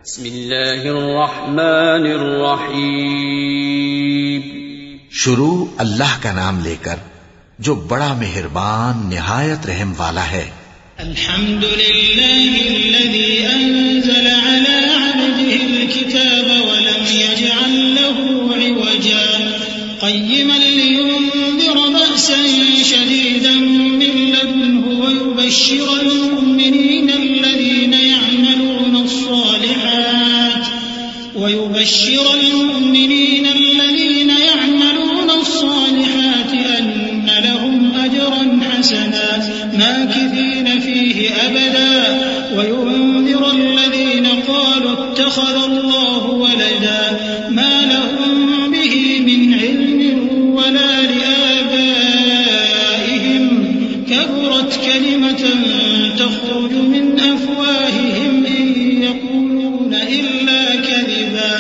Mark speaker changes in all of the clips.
Speaker 1: بسم اللہ الرحمن الرحیم.
Speaker 2: شروع اللہ کا نام لے کر جو بڑا مہربان نہایت رحم والا ہے.
Speaker 3: الحمد للہ الذي انزل على عبده الكتاب ولم يجعل له عوجا قيما لينذر بأسا شديدا من لدنه ويبشر المؤمنين الذين يعملون الصالحات أن لهم أجرا حسنا ماكثين فيه أبدا وينذر الذين قالوا اتخذ الله ولدا ما لهم به من علم ولا لآبائهم كبرت كلمة تخرج من أفواههم إن يقولون إلا كذبا.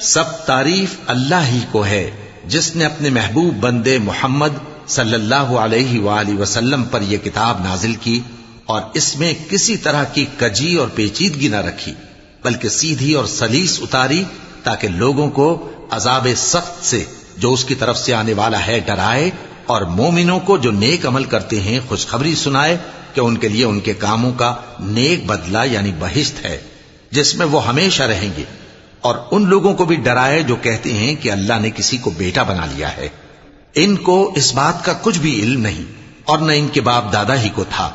Speaker 2: سب تعریف اللہ ہی کو ہے جس نے اپنے محبوب بندے محمد صلی اللہ علیہ وآلہ وسلم پر یہ کتاب نازل کی اور اس میں کسی طرح کی کجی اور پیچیدگی نہ رکھی بلکہ سیدھی اور سلیس اتاری تاکہ لوگوں کو عذاب سخت سے جو اس کی طرف سے آنے والا ہے ڈرائے اور مومنوں کو جو نیک عمل کرتے ہیں خوشخبری سنائے کہ ان کے لیے ان کے کاموں کا نیک بدلہ یعنی بہشت ہے جس میں وہ ہمیشہ رہیں گے، اور ان لوگوں کو بھی ڈرائے جو کہتے ہیں کہ اللہ نے کسی کو بیٹا بنا لیا ہے. ان کو اس بات کا کچھ بھی علم نہیں اور نہ ان کے باپ دادا ہی کو تھا.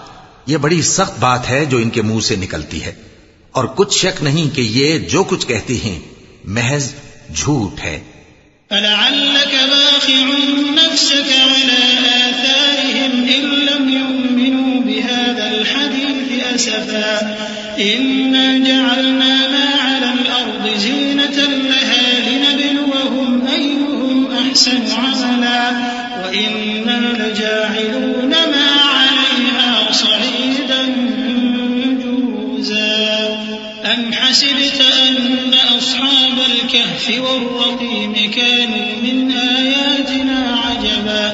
Speaker 2: یہ بڑی سخت بات ہے جو ان کے منہ سے نکلتی ہے، اور کچھ شک نہیں کہ یہ جو کچھ کہتے ہیں محض جھوٹ ہے.
Speaker 3: فَلَعَلَّكَ بَاخِعٌ نَفْسَكَ عَلَى آثَارِهِمْ إِن لَّمْ يُؤْمِنُوا بِهَذَا الْحَدِيثِ أَسَفًا إِنَّا جَعَلْنَا مَا عَلَى الْأَرْضِ زِينَةً لَّهَا لِنَبْلُوَهُمْ أَيُّهُمْ أَحْسَنُ عَمَلًا وَإِنَّا لَجَاعِلُونَ مَا عَلَيْهَا صَعِيدًا جُرُزًا. أَمْ حَسِبْتَ أَنَّ أَصْحَابَ الْكَهْفِ وَالرَّقِيمِ كَانُوا مِنْ آيَاتِنَا عَجَبًا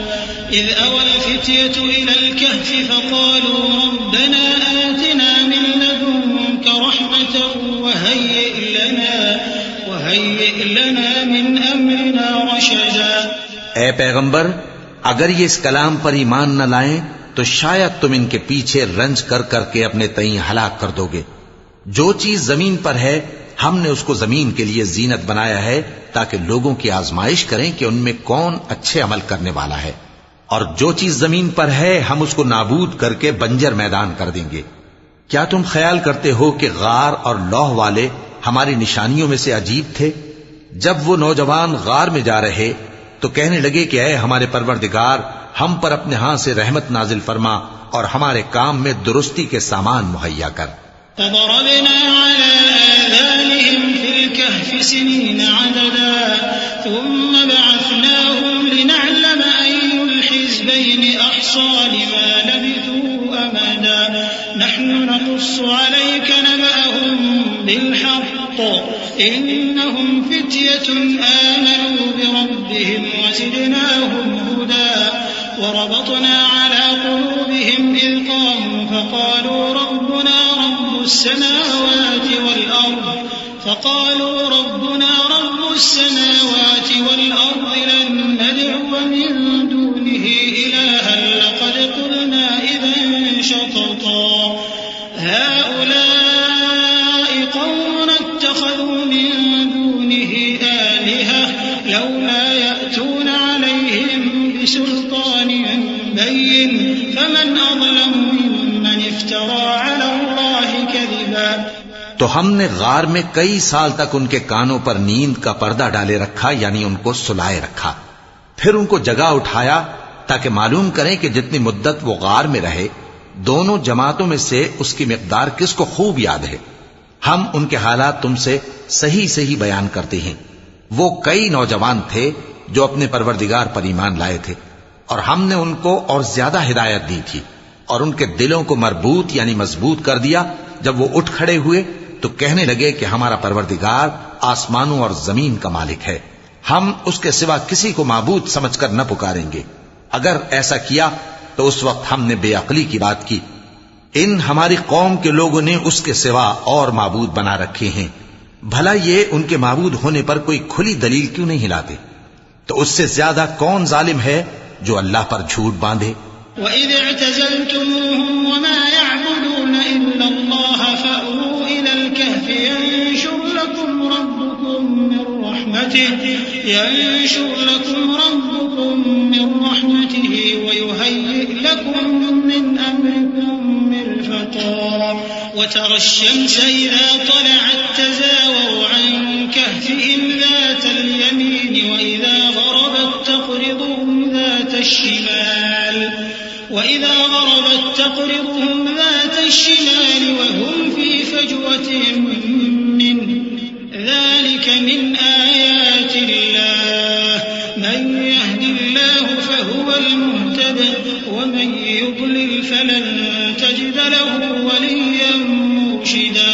Speaker 3: إِذْ أَوَى الْفِتْيَةُ إِلَى الْكَهْفِ فَقَالُوا رَبَّنَا آتِنَا مِن لَّدُنكَ رَحْمَةً وَهَيِّئْ لَنَا مِنْ أَمْرِنَا رَشَدًا.
Speaker 2: اے پیغمبر، اگر یہ اس کلام پر ایمان نہ لائیں تو شاید تم ان کے پیچھے رنج کر کر کے اپنے تئیں ہلاک کر دو گے. جو چیز زمین پر ہے ہم نے اس کو زمین کے لیے زینت بنایا ہے تاکہ لوگوں کی آزمائش کریں کہ ان میں کون اچھے عمل کرنے والا ہے، اور جو چیز زمین پر ہے ہم اس کو نابود کر کے بنجر میدان کر دیں گے. کیا تم خیال کرتے ہو کہ غار اور لوح والے ہماری نشانیوں میں سے عجیب تھے؟ جب وہ نوجوان غار میں جا رہے تو کہنے لگے کہ اے ہمارے پروردگار، ہم پر اپنے ہاں سے رحمت نازل فرما اور ہمارے کام میں درستی کے سامان مہیا کر.
Speaker 3: فضربنا على آذانهم في الكهف سنين عددا ثم بعثناهم لنعلم أي الحزبين أحصى لما لبثوا أمدا نحن نقص عليك نبأهم بالحق إنهم فتية آمنوا بربهم وزدناهم هدى وربطنا على قلوبهم إذ قاموا فقالوا ربنا رب السماوات والأرض لن ندعو من دونه إلها لقد قلنا إذا شططا هؤلاء قومنا اتخذوا من دونه آلهة لولا يأتون عليهم بسلطان بين فمن أظلم ممن افترى على الله كذبا.
Speaker 2: تو ہم نے غار میں کئی سال تک ان کے کانوں پر نیند کا پردہ ڈالے رکھا، یعنی ان کو سلائے رکھا. پھر ان کو جگا اٹھایا تاکہ معلوم کریں کہ جتنی مدت وہ غار میں رہے دونوں جماعتوں میں سے اس کی مقدار کس کو خوب یاد ہے. ہم ان کے حالات تم سے صحیح بیان کرتے ہیں. وہ کئی نوجوان تھے جو اپنے پروردگار پر ایمان لائے تھے، اور ہم نے ان کو اور زیادہ ہدایت دی تھی اور ان کے دلوں کو مربوط یعنی مضبوط کر دیا. جب وہ اٹھ کھڑے ہوئے تو کہنے لگے کہ ہمارا پروردگار آسمانوں اور زمین کا مالک ہے، ہم اس کے سوا کسی کو معبود سمجھ کر نہ پکاریں گے. اگر ایسا کیا تو اس وقت ہم نے بے عقلی کی بات کی. ان ہماری قوم کے لوگوں نے اس کے سوا اور معبود بنا رکھے ہیں بھلا یہ ان کے معبود ہونے پر کوئی کھلی دلیل کیوں نہیں لاتے؟ تو اس سے زیادہ کون ظالم ہے جو اللہ پر جھوٹ باندھے؟
Speaker 3: وَإِذِ اعْتَزَلْتُمُوهُمْ وَمَا يَعْبُدُونَ إِلَّا اللَّهَ فَأْوُوا إِلَى الْكَهْفِ يَنشُرْ لَكُمْ رَبُّكُم مِّن رَّحْمَتِهِ وَيُهَيِّئْ لَكُم مِّنْ أَمْرِكُم مِّرْفَقًا وَتَرَى الشَّمْسَ إِذَا طَلَعَت تَّزَاوَرُ عَن كَهْفِهِمْ ذَاتَ الْيَمِينِ وَإِذَا غَرَبَت تَّقْرِضُهُمْ ذَاتَ الشِّمَالِ وَهُمْ فِي فَجْوَةٍ مِّنْهُ ذَلِكَ مِنْ آيَاتِ اللَّهِ مَن يَهْدِ اللَّهُ فَهُوَ الْمُهْتَدِ وَمَن يُضْلِلْ فَلَن تَجِدَ لَهُ وَلِيًّا مُّرْشِدًا۔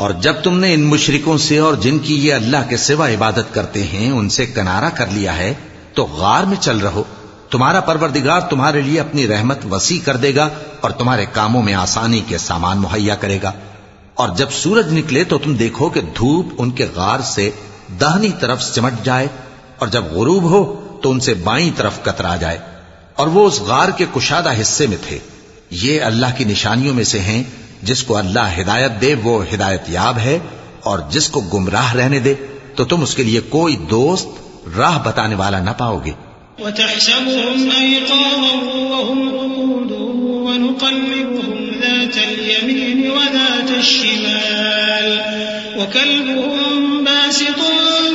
Speaker 2: اور جب تم نے ان مشرکوں سے اور جن کی یہ اللہ کے سوا عبادت کرتے ہیں ان سے کنارہ کر لیا ہے تو غار میں چل رہو، تمہارا پروردگار تمہارے لیے اپنی رحمت وسیع کر دے گا اور تمہارے کاموں میں آسانی کے سامان مہیا کرے گا۔ اور جب سورج نکلے تو تم دیکھو کہ دھوپ ان کے غار سے داہنی طرف سمٹ جائے، اور جب غروب ہو تو ان سے بائیں طرف کترا جائے، اور وہ اس غار کے کشادہ حصے میں تھے۔ یہ اللہ کی نشانیوں میں سے ہیں، جس کو اللہ ہدایت دے وہ ہدایت یاب ہے، اور جس کو گمراہ رہنے دے تو تم اس کے لیے کوئی دوست راہ بتانے والا نہ پاؤ گے۔
Speaker 3: وَتَحْسَبُهُمْ أَيْقَاظًا وَهُمْ رُقُودٌ وَنُقَلِّبُهُمْ ذَاتَ الْيَمِينِ وَذَاتَ الشِّمَالِ وَكَلْبُهُمْ بَاسِطٌ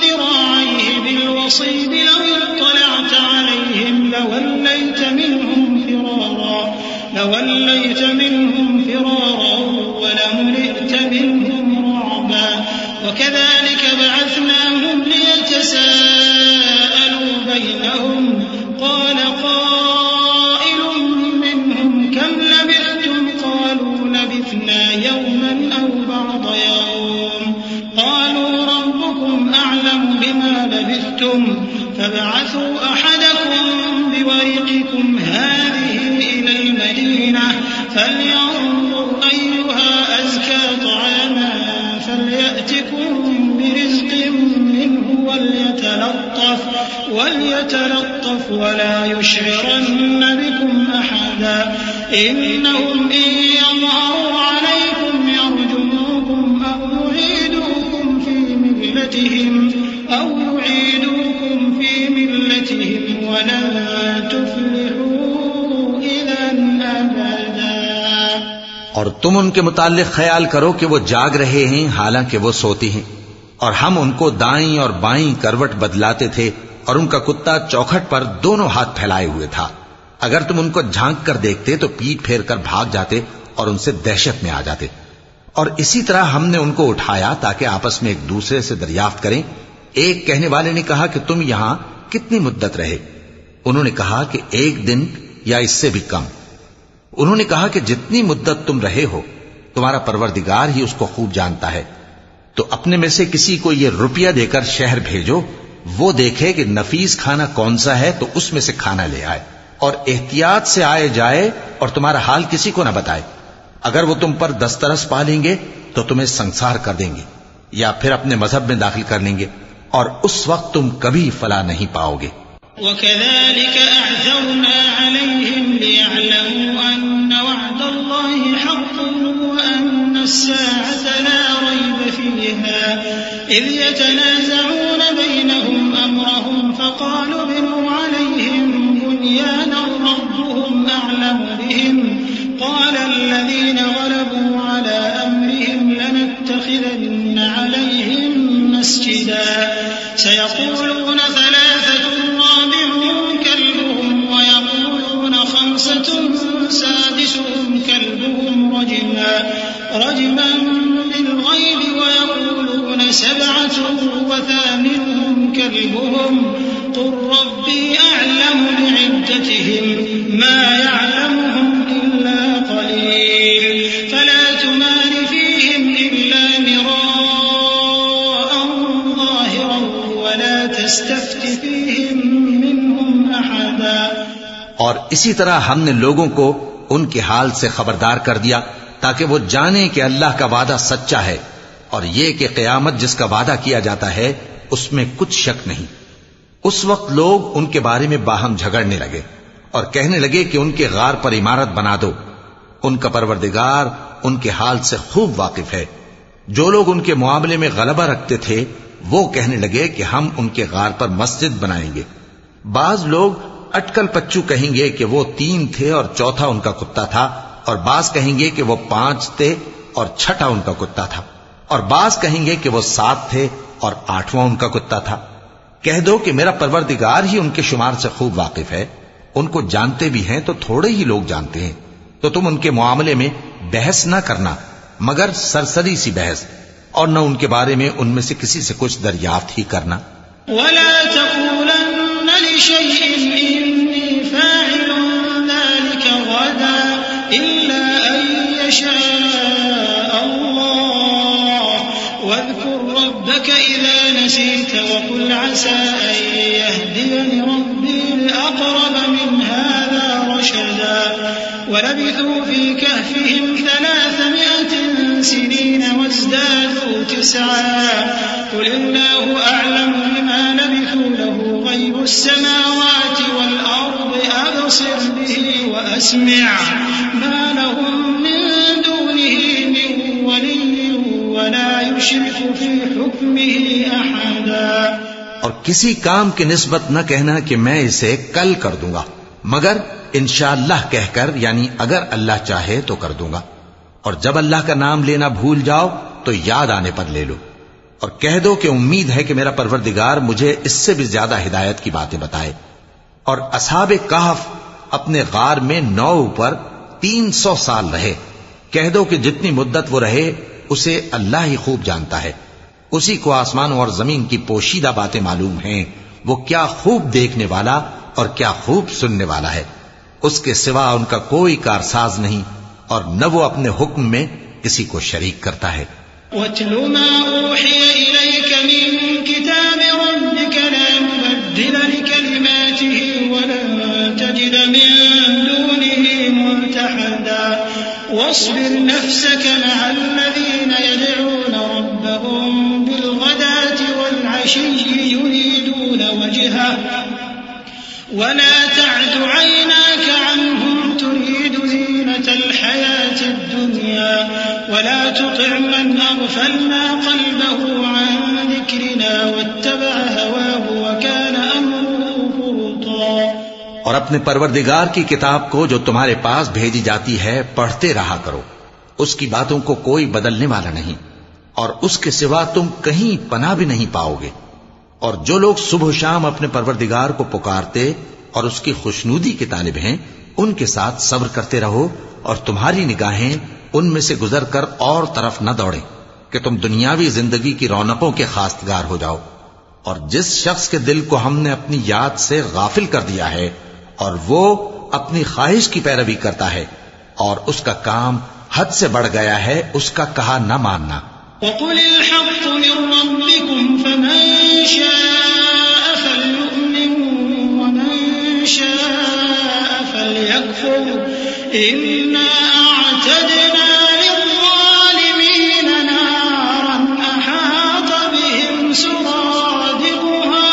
Speaker 3: ذِرَاعَيْهِ بِالْوَصِيدِ لَوِ اطَّلَعْتَ عَلَيْهِمْ لَوَلَّيْتَ مِنْهُمْ فِرَارًا وَلَمُلِئْتَ مِنْهُمْ رُعْبًا وَكَذَلِكَ بَعَثْنَاهُمْ لِيَتَسَاءَلُوا بَيْنَهُمْ قَالَ قَائِلٌ مِّنْهُمْ كَمْ لَبِثْتُمْ قَالُوا لَبِثْنَا يَوْمًا أَوْ بَعْضَ يَوْمٍ قَالُوا رَبُّكُمْ أَعْلَمُ بِمَا لَبِثْتُمْ فَابْعَثُوا أَحَدَكُمْ بِوَرِقِكُمْ هَٰذِهِ إِلَى الْمَدِينَةِ فَلْيَنظُرْ أَيُّهَا أَزْكَىٰ طَعَامًا فَلْيَأْتِكُم بِرِزْقٍ مِّنْهُ وَلْيَتَلَطَّفْ وَلَا يُشْعِرَنَّ بِكُمْ أَحَدًا إِنَّهُمْ إِن يَظْهَرُوا عَلَيْكُمْ يَرْجُمُوكُمْ أَوْ يُعِيدُوكُمْ فِي مِلَّتِهِمْ وَلَن تُفْلِحُوا إِذًا أَبَدًا۔
Speaker 2: اور تم ان کے متعلق خیال کرو کہ وہ جاگ رہے ہیں حالانکہ وہ سوتی ہیں، اور ہم ان کو دائیں اور بائیں کروٹ بدلاتے تھے، اور ان کا کتا چوکھٹ پر دونوں ہاتھ پھیلائے ہوئے تھا۔ اگر تم ان کو جھانک کر دیکھتے تو پیٹ پھیر کر بھاگ جاتے اور ان سے دہشت میں آ جاتے۔ اور اسی طرح ہم نے ان کو اٹھایا تاکہ آپس میں ایک دوسرے سے دریافت کریں۔ ایک کہنے والے نے کہا کہ تم یہاں کتنی مدت رہے؟ انہوں نے کہا کہ 1 دن یا اس سے بھی کم۔ انہوں نے کہا کہ جتنی مدت تم رہے ہو تمہارا پروردگار ہی اس کو خوب جانتا ہے، تو اپنے میں سے کسی کو یہ روپیہ دے کر شہر بھیجو، وہ دیکھے کہ نفیس کھانا کون سا ہے تو اس میں سے کھانا لے آئے، اور احتیاط سے آئے جائے اور تمہارا حال کسی کو نہ بتائے۔ اگر وہ تم پر دسترس پا لیں گے تو تمہیں سنسار کر دیں گے یا پھر اپنے مذہب میں داخل کر لیں گے، اور اس وقت تم کبھی فلاح نہیں پاؤ گے۔
Speaker 3: وَكَذَلِكَ أَعْثَرْنَا عَلَيْهِمْ لِيَعْلَمُوا أَنَّ وَعْدَ اللَّهِ حَقٌّ وَأَنَّ السَّاعَةَ لَا رَيْبَ فِيهَا إِذْ يَتَنَازَعُونَ بَيْنَهُمْ أَمْرَهُمْ فَقَالُوا ابْنُوا عَلَيْهِمْ بُنْيَانًا رَّبُّهُمْ أَعْلَمُ بِهِمْ قَالَ الَّذِينَ غَلَبُوا عَلَىٰ أَمْرِهِمْ لَنَتَّخِذَنَّ عَلَيْهِمْ مَسْجِدًا سَيَقُولُونَ ثَلَاثَةٌ رَّابِعُهُمْ كَلْبُهُمْ وَيَقُولُونَ خَمْسَةٌ سَادِسُهُمْ كَلْبُهُمْ رَجْمًا بِالْغَيْبِ وَيَقُولُونَ 7 وَثَامِنُهُمْ كَلْبُهُمْ قُل رَّبِّي أَعْلَمُ بِعِدَّتِهِمْ مَا يَعْلَمُهُمْ إِلَّا قَلِيلٌ فَلَا تُمَارِ فِيهِمْ إِلَّا مِرَاءً ظَاهِرًا وَلَا تَسْتَفْتِ فِيهِمْ مِنْهُمْ أَحَدًا۔
Speaker 2: اور اسی طرح ہم نے لوگوں کو ان کے حال سے خبردار کر دیا تاکہ وہ جانیں کہ اللہ کا وعدہ سچا ہے، اور یہ کہ قیامت جس کا وعدہ کیا جاتا ہے اس میں کچھ شک نہیں۔ اس وقت لوگ ان کے بارے میں باہم جھگڑنے لگے اور کہنے لگے کہ ان کے غار پر عمارت بنا دو۔ ان کا پروردگار ان کے حال سے خوب واقف ہے۔ جو لوگ ان کے معاملے میں غلبہ رکھتے تھے وہ کہنے لگے کہ ہم ان کے غار پر مسجد بنائیں گے۔ بعض لوگ اٹکل پچو کہیں گے کہ وہ 3 تھے اور چوتھا ان کا کتا تھا، اور بعض کہیں گے کہ وہ 5 تھے اور چھٹا ان کا کتا تھا، اور بعض کہیں گے کہ وہ 7 تھے اور 8واں ان کا کتا تھا۔ کہہ دو کہ میرا پروردگار ہی ان کے شمار سے خوب واقف ہے۔ ان کو جانتے بھی ہیں تو تھوڑے ہی لوگ جانتے ہیں، تو تم ان کے معاملے میں بحث نہ کرنا مگر سرسری سی بحث، اور نہ ان کے بارے میں ان میں سے کسی سے کچھ دریافت ہی کرنا۔
Speaker 3: ولا تقولن لشيء إني فاعل ذلك غدا إلا أن يشاء الله واذكر ربك إذا نسيت وقل عسى أن يهديني ربي لأقرب من هذا رشدا ولبثوا في كهفهم 300 سنين وازدادوا 9 قل الله أعلم بما لبثوا له غيب السماوات والأرض أبصر به وأسمع ما لهم من دونه من ولي ولا يشرك في حكمه أحدا۔
Speaker 2: اور کسی کام کی نسبت نہ کہنا کہ میں اسے کل کر دوں گا مگر انشاءاللہ کہہ کر، یعنی اگر اللہ چاہے تو کر دوں گا، اور جب اللہ کا نام لینا بھول جاؤ تو یاد آنے پر لے لو، اور کہہ دو کہ امید ہے کہ میرا پروردگار مجھے اس سے بھی زیادہ ہدایت کی باتیں بتائے۔ اور اصحاب کہف اپنے غار میں 9 پر 300 سال رہے۔ کہہ دو کہ جتنی مدت وہ رہے اسے اللہ ہی خوب جانتا ہے، اسی کو آسمانوں اور زمین کی پوشیدہ باتیں معلوم ہیں، وہ کیا خوب دیکھنے والا اور کیا خوب سننے والا ہے۔ اس کے سوا ان کا کوئی کارساز نہیں، اور نہ وہ اپنے حکم میں کسی کو شریک کرتا ہے۔
Speaker 3: وَاتْلُ مَا أُوحِيَ إِلَيْكَ مِن كِتَابِ رَبِّكَ لَا مُبَدِّلَ لِكَلِمَاتِهِ وَلَن تَجِدَ مِن دُونِهِ مُلْتَحَدًا وَاصْبِرْ نَفْسَكَ مَعَ الَّذِينَ يَدْعُونَ رَبَّهُم بِالْغَدَاةِ وَالْعَشِيِّ يُرِيدُونَ وَجْهَهُ وَلَا تَعْدُ عَيْنَاكَ عَنْهُمْ تُرِيدُ زِينَةَ الْحَيَاةِ الدُّنْيَا وَلَا تُطِعْ مَنْ أَغْفَلْنَا قَلْبَهُ عَنْ ذِكْرِنَا وَاتَّبَعَ هَوَاهُ وَكَانَ أَمْرُهُ فُرُطًا۔
Speaker 2: اور اپنے پروردگار کی کتاب کو جو تمہارے پاس بھیجی جاتی ہے پڑھتے رہا کرو، اس کی باتوں کو کوئی بدلنے والا نہیں، اور اس کے سوا تم کہیں پناہ بھی نہیں پاؤ گے۔ اور جو لوگ صبح و شام اپنے پروردگار کو پکارتے اور اس کی خوشنودی کے طالب ہیں ان کے ساتھ صبر کرتے رہو، اور تمہاری نگاہیں ان میں سے گزر کر اور طرف نہ دوڑیں کہ تم دنیاوی زندگی کی رونقوں کے خواستگار ہو جاؤ۔ اور جس شخص کے دل کو ہم نے اپنی یاد سے غافل کر دیا ہے اور وہ اپنی خواہش کی پیروی کرتا ہے اور اس کا کام حد سے بڑھ گیا ہے، اس کا کہا نہ ماننا۔
Speaker 3: وَقُلِ الْحَقُّ مِن رَّبِّكُمْ فَمَن شَاءَ فَلْيُؤْمِن وَمَن شَاءَ فَلْيَكْفُرْ إِنَّا أَعْتَدْنَا لِلظَّالِمِينَ نَارًا أَحَاطَ بِهِمْ سُرَادِقُهَا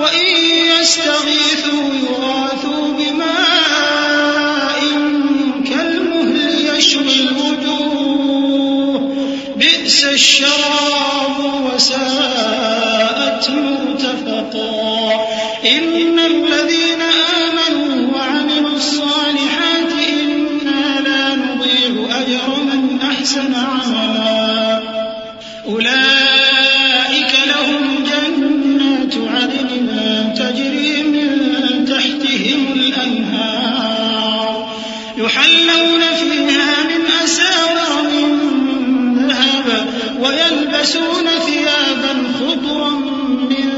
Speaker 3: وَإِن يَسْتَغِيثُوا يُغَاثُوا بِمَاءٍ كَالْمُهْلِ يَشْوِي الْوُجُوهَ بئس الشراب وساءت مرتفقا إن الذين آمنوا وعملوا الصالحات إنا لا نضيع أجر من أحسن عملا أولئك لهم جنات عدن تجري من تحتهم الأنهار يحلون فيها من أساور من ويلبسون ثيابا خضرا من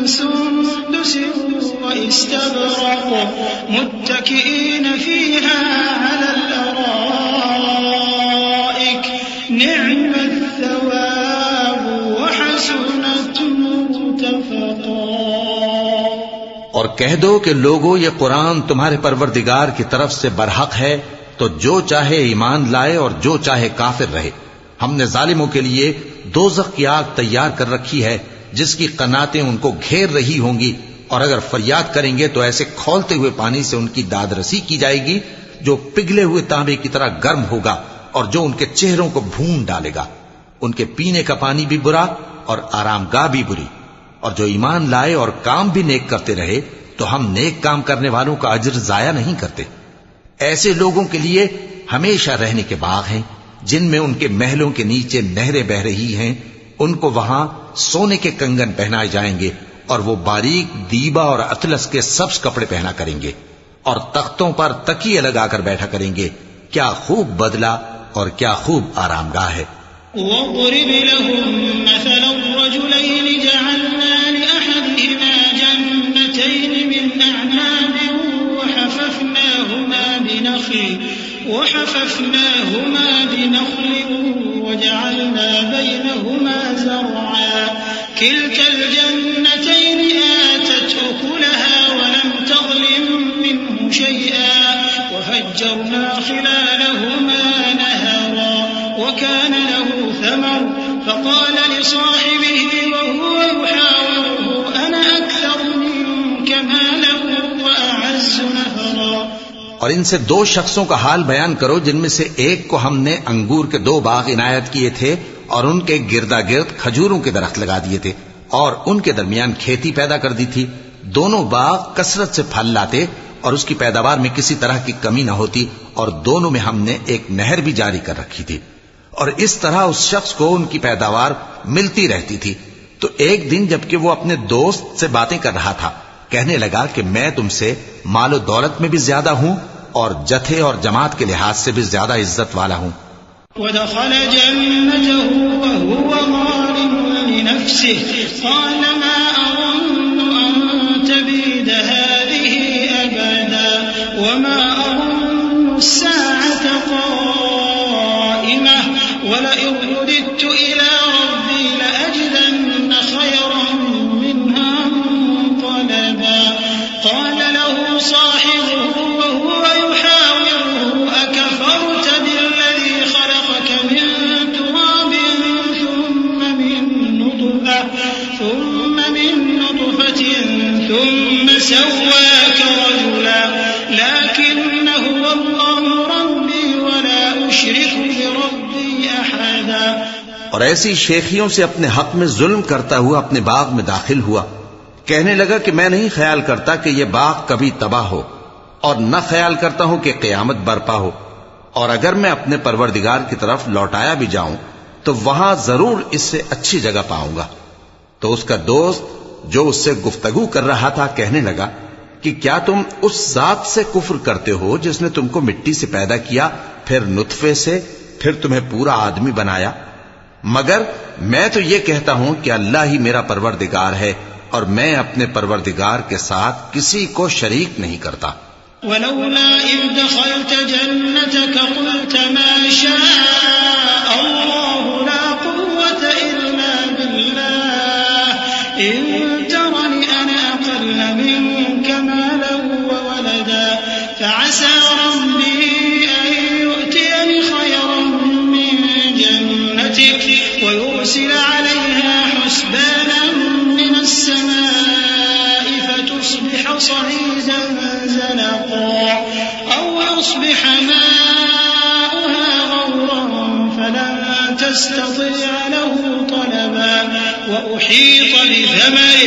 Speaker 3: سندس واستبرق متكئين فيها على الأرائك نعم الثواب وحسنت مرتفقا۔
Speaker 2: اور کہہ دو کہ لوگو یہ قرآن تمہارے پروردگار کی طرف سے برحق ہے، تو جو چاہے ایمان لائے اور جو چاہے کافر رہے، ہم نے ظالموں کے لیے دوزخ کی آگ تیار کر رکھی ہے جس کی قناتیں ان کو گھیر رہی ہوں گی، اور اگر فریاد کریں گے تو ایسے کھولتے ہوئے پانی سے ان کی داد رسی کی جائے گی جو پگھلے ہوئے تانبے کی طرح گرم ہوگا اور جو ان کے چہروں کو بھون ڈالے گا۔ ان کے پینے کا پانی بھی برا اور آرام گاہ بھی بری۔ اور جو ایمان لائے اور کام بھی نیک کرتے رہے تو ہم نیک کام کرنے والوں کا اجر ضائع نہیں کرتے۔ ایسے لوگوں کے لیے ہمیشہ رہنے کے باغ ہیں جن میں ان کے محلوں کے نیچے نہریں بہ رہی ہیں، ان کو وہاں سونے کے کنگن پہنائے جائیں گے اور وہ باریک دیبا اور اطلس کے سبز کپڑے پہنا کریں گے اور تختوں پر تکیے لگا کر بیٹھا کریں گے۔ کیا خوب بدلہ اور کیا خوب آرام گاہ ہے۔
Speaker 3: وَاضْرِبْ لَهُم مَّثَلَ الرَّجُلَيْنِ جَعَلْنَا لِأَحَدِهِمَا جَنَّتَيْنِ مِنْ أَعْنَابٍ وَحَفَفْنَاهُمَا بِنَخْلٍ وَجَعَلْنَا بَيْنَهُمَا زَرْعًا كِلْتَا الْجَنَّتَيْنِ آتَتْ أُكُلَهَا وَلَمْ تَظْلِم مِّنْهُ شَيْئًا وَفَجَّرْنَا خِلَالَهُمَا نَهَرًا وَكَانَ لَهُ ثَمَرٌ فَقَالَ لِصَاحِبِهِ وَهُوَ يُحَاوِرُهُ أَنَا أَكْثَرُ مِنكَ مَالًا وَأَعَزُّ نَفَرًا۔
Speaker 2: اور ان سے دو شخصوں کا حال بیان کرو جن میں سے ایک کو ہم نے انگور کے 2 باغ عنایت کیے تھے اور ان کے گردا گرد کھجوروں کے درخت لگا دیے تھے اور ان کے درمیان کھیتی پیدا کر دی تھی۔ دونوں باغ کثرت سے پھل لاتے اور اس کی پیداوار میں کسی طرح کی کمی نہ ہوتی، اور دونوں میں ہم نے ایک نہر بھی جاری کر رکھی تھی، اور اس طرح اس شخص کو ان کی پیداوار ملتی رہتی تھی۔ تو ایک دن جبکہ وہ اپنے دوست سے باتیں کر رہا تھا، کہنے لگا کہ میں تم سے مال و دولت میں بھی زیادہ ہوں اور جتھے اور جماعت کے لحاظ سے بھی زیادہ عزت والا ہوں۔
Speaker 3: وَدَخَلَ جَنَّتَهُ وَهُوَ ظَالِمٌ لِنَفْسِهِ قَالَ مَا أَظُنُّ أَن تَبِيدَ هَٰذِهِ أَبَدًا وَمَا أَظُنُّ السَّاعَةَ قَائِمَةً وَلَئِن رُّدِدتُّ إِلَىٰ رَبِّي لَأَجِدَنَّ خَيْرًا مِّنْهَا مُنقَلَبًا قَالَ لَهُ صَاحِبُهُ وَهُوَ يُحَاوِرُهُ أَكَفَرْتَ بِالَّذِي خَلَقَكَ مِن تُرَابٍ ثُمَّ مِن نُّطْفَةٍ ثُمَّ سَوَّاكَ رَجُلًا لَّكِنَّ هُوَ اللَّهُ رَبِّي وَلَا أُشْرِكُ بِرَبِّي أَحَدًا۔
Speaker 2: اور ایسی شیخیوں سے اپنے حق میں ظلم کرتا ہوا اپنے باغ میں داخل ہوا، کہنے لگا کہ میں نہیں خیال کرتا کہ یہ باغ کبھی تباہ ہو، اور نہ خیال کرتا ہوں کہ قیامت برپا ہو، اور اگر میں اپنے پروردگار کی طرف لوٹایا بھی جاؤں تو وہاں ضرور اس سے اچھی جگہ پاؤں گا۔ تو اس کا دوست جو اس سے گفتگو کر رہا تھا کہنے لگا کہ کیا تم اس ذات سے کفر کرتے ہو جس نے تم کو مٹی سے پیدا کیا، پھر نطفے سے، پھر تمہیں پورا آدمی بنایا؟ مگر میں تو یہ کہتا ہوں کہ اللہ ہی میرا پروردگار ہے، اور میں اپنے پروردگار کے ساتھ کسی کو شریک نہیں کرتا۔
Speaker 3: وَلَوْلَا إِذْ دَخَلْتَ جَنَّتَكَ قُلْتَ مَا شَاءَ اللَّهُ لَا قُوَّةَ إِلَّا بِاللَّهِ إِن تَرَنِ أَنَا أَقَلَّ مِنكَ مَالًا وَوَلَدًا فَعَسَىٰ رَبِّي أَن يُؤْتِيَنِ خَيْرًا مِّن جَنَّتِكَ وَيُرْسِلَ عَلَيْهَا حُسْبَانًا مِّنَ السَّمَاءِ فَتُصْبِحَ صَعِيدًا زَلَقًا أَوْ يُصْبِحَ مَاؤُهَا غَوْرًا فَلَن تَسْتَطِيعَ لَهُ طَلَبًا وَأُحِيطَ بِثَمَرِهِ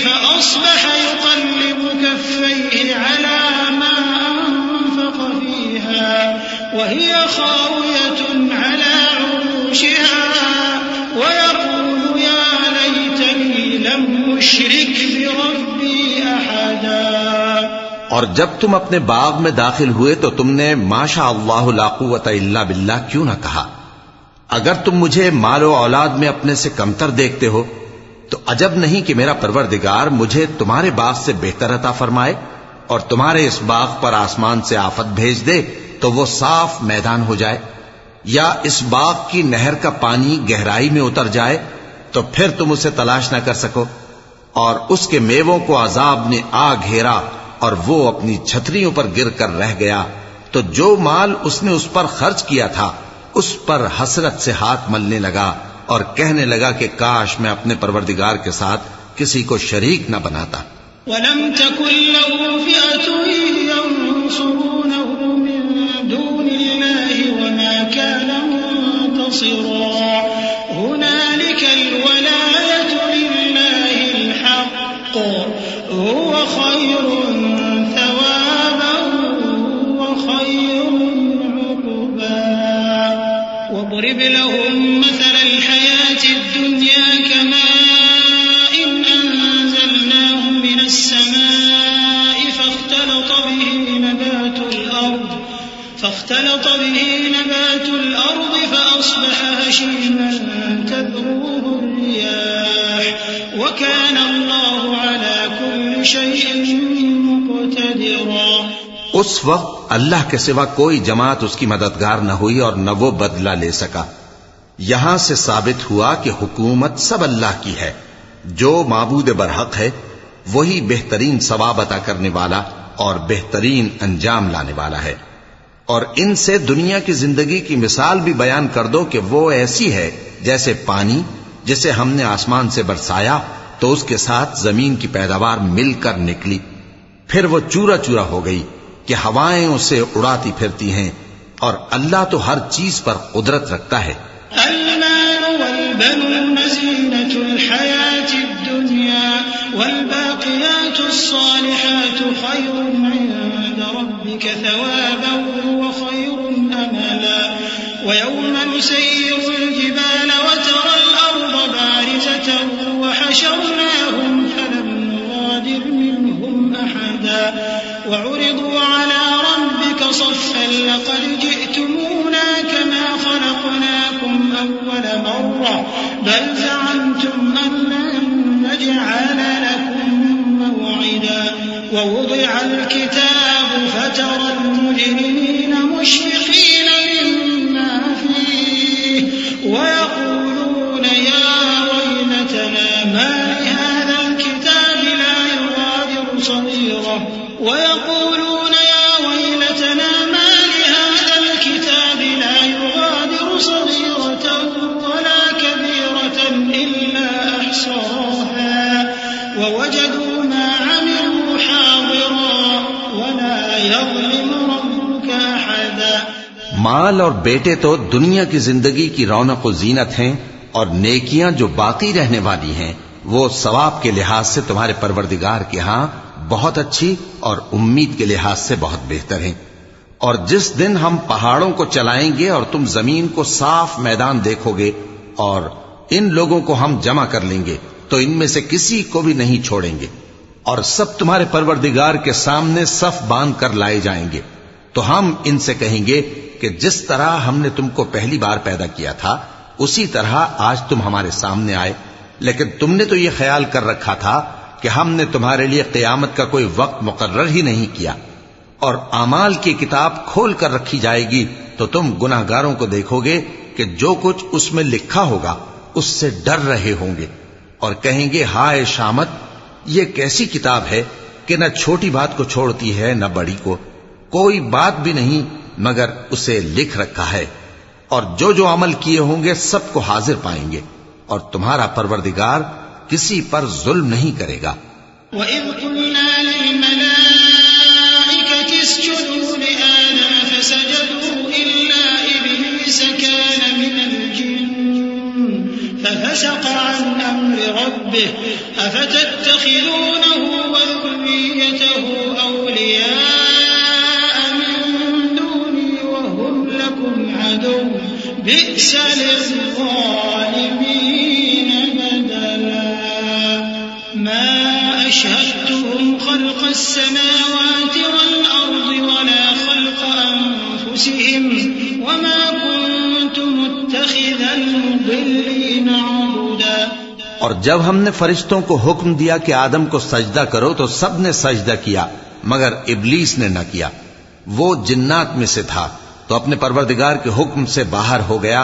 Speaker 3: فَأَصْبَحَ يُقَلِّبُ كَفَّيْهِ عَلَىٰ مَا أَنفَقَ فِيهَا وَهِيَ خَاوِيَةٌ عَلَىٰ عُرُوشِهَا وَيَقُولُ يَا لَيْتَنِي لَمْ أُشْرِكْ بِرَبِّي أَحَدًا۔
Speaker 2: اور جب تم اپنے باغ میں داخل ہوئے تو تم نے ما شاء اللہ لا قوت الا باللہ کیوں نہ کہا؟ اگر تم مجھے مال و اولاد میں اپنے سے کمتر دیکھتے ہو تو عجب نہیں کہ میرا پروردگار مجھے تمہارے باغ سے بہتر عطا فرمائے اور تمہارے اس باغ پر آسمان سے آفت بھیج دے تو وہ صاف میدان ہو جائے، یا اس باغ کی نہر کا پانی گہرائی میں اتر جائے تو پھر تم اسے تلاش نہ کر سکو، اور اس کے میووں کو عذاب نے آ گھیرا اور وہ اپنی چھتریوں پر گر کر رہ گیا، تو تو جو مال اس نے اس پر خرچ کیا تھا اس پر حسرت سے ہاتھ ملنے لگا اور کہنے لگا کہ کاش میں اپنے پروردگار کے ساتھ کسی کو شریک نہ بناتا.
Speaker 3: وَلَمْ تَكُنْ لَهُ فِئَةٌ يَنْصُرُونَهُ مِنْ دُونِ اللَّهِ وَمَا كَانَ مُنْتَصِرًا. هُنَالِكَ الْوَلَايَةُ لِلَّهِ الْحَقِّ هُوَ خَيْرٌ ثَوَابًا وَخَيْرٌ عُقْبًا. وَاضْرِبْ لَهُم مَّثَلَ الْحَيَاةِ الدُّنْيَا كَمَاءٍ أَنزَلْنَاهُ مِنَ السَّمَاءِ فاختلط به نبات الأرض فأصبح هشيما تذروه الرياح وكان الله على كل شيء مقتدرا.
Speaker 2: اس وقت اللہ کے سوا کوئی جماعت اس کی مددگار نہ ہوئی اور نہ وہ بدلہ لے سکا. یہاں سے ثابت ہوا کہ حکومت سب اللہ کی ہے. جو معبود برحق ہے وہی بہترین ثواب عطا کرنے والا اور بہترین انجام لانے والا ہے. اور ان سے دنیا کی زندگی کی مثال بھی بیان کر دو کہ وہ ایسی ہے جیسے پانی جسے ہم نے آسمان سے برسایا تو اس کے ساتھ زمین کی پیداوار مل کر نکلی، پھر وہ چورا چورا ہو گئی کہ ہوائیں اسے اڑاتی پھرتی ہیں، اور اللہ تو ہر چیز پر قدرت رکھتا ہے.
Speaker 3: المال والبنون زينة الحياة الدنيا والباقيات الصالحات خير عند ربك ثوابا وخير أملا. ويوم نسير الجبال وترى الأرض بارزة وحشرناهم فلم نغادر منهم أحدا وعرضوا على ربك صفا لقد جئتمونا كما خلقناكم أول مرة بل زعمتم أن لن نجعل لكم موعدا. ووضع الكتاب فترى المجرمين مشفقين مما فيه ويقولون يا ويلتنا ما لهذا الكتاب لا يغادر صغيرة ويقولون يا ويلتنا ما لهذا الكتاب لا يغادر صغيرة ولا كبيرة إلا أحصاها ووجدوا ما عملوا حاضرا ولا يظلم ربك أحدا.
Speaker 2: مال اور بیٹے تو دنیا کی زندگی کی رونق و زینت ہیں، اور نیکیاں جو باقی رہنے والی ہیں وہ ثواب کے لحاظ سے تمہارے پروردگار کے ہاں بہت اچھی اور امید کے لحاظ سے بہت بہتر ہیں. اور جس دن ہم پہاڑوں کو چلائیں گے اور تم زمین کو صاف میدان دیکھو گے اور ان لوگوں کو ہم جمع کر لیں گے تو ان میں سے کسی کو بھی نہیں چھوڑیں گے، اور سب تمہارے پروردگار کے سامنے صف باندھ کر لائے جائیں گے. تو ہم ان سے کہیں گے کہ جس طرح ہم نے تم کو پہلی بار پیدا کیا تھا اسی طرح آج تم ہمارے سامنے آئے، لیکن تم نے تو یہ خیال کر رکھا تھا کہ ہم نے تمہارے لیے قیامت کا کوئی وقت مقرر ہی نہیں کیا. اور اعمال کی کتاب کھول کر رکھی جائے گی تو تم گناہگاروں کو دیکھو گے کہ جو کچھ اس میں لکھا ہوگا اس سے ڈر رہے ہوں گے اور کہیں گے ہائے شامت، یہ کیسی کتاب ہے کہ نہ چھوٹی بات کو چھوڑتی ہے نہ بڑی کو، کوئی بات بھی نہیں مگر اسے لکھ رکھا ہے. اور جو جو عمل کیے ہوں گے سب کو حاضر پائیں گے، اور تمہارا پروردگار کسی پر ظلم نہیں کرے گا.
Speaker 3: وَإِذْ قُلْنَا لِلْمَلَائِكَةِ اسْجُدُوا لِآدَمَ فَسَجَدُوا إِلَّا إِبْلِيسَ كَانَ مِنَ الْجِنِّ فَفَسَقَ عَنْ أَمْرِ رَبِّهِ أَفَتَتَّخِذُونَهُ وَذُرِّيَّتَهُ أَوْلِيَاءَ مِن دُونِي وَهُمْ لَكُمْ عَدُوٌّ بِئْسَ لِلظَّالِمِينَ بَدَلًا. مَا أَشْهَدتُّهُمْ خَلْقَ السَّمَاوَاتِ وَالْأَرْضِ وَلَا خَلْقَ أَنفُسِهِمْ وَمَا كُنتُ مُتَّخِذَ الْمُضِلِّينَ عَضُدًا.
Speaker 2: اور جب ہم نے فرشتوں کو حکم دیا کہ آدم کو سجدہ کرو تو سب نے سجدہ کیا مگر ابلیس نے نہ کیا. وہ جنات میں سے تھا تو اپنے پروردگار کے حکم سے باہر ہو گیا.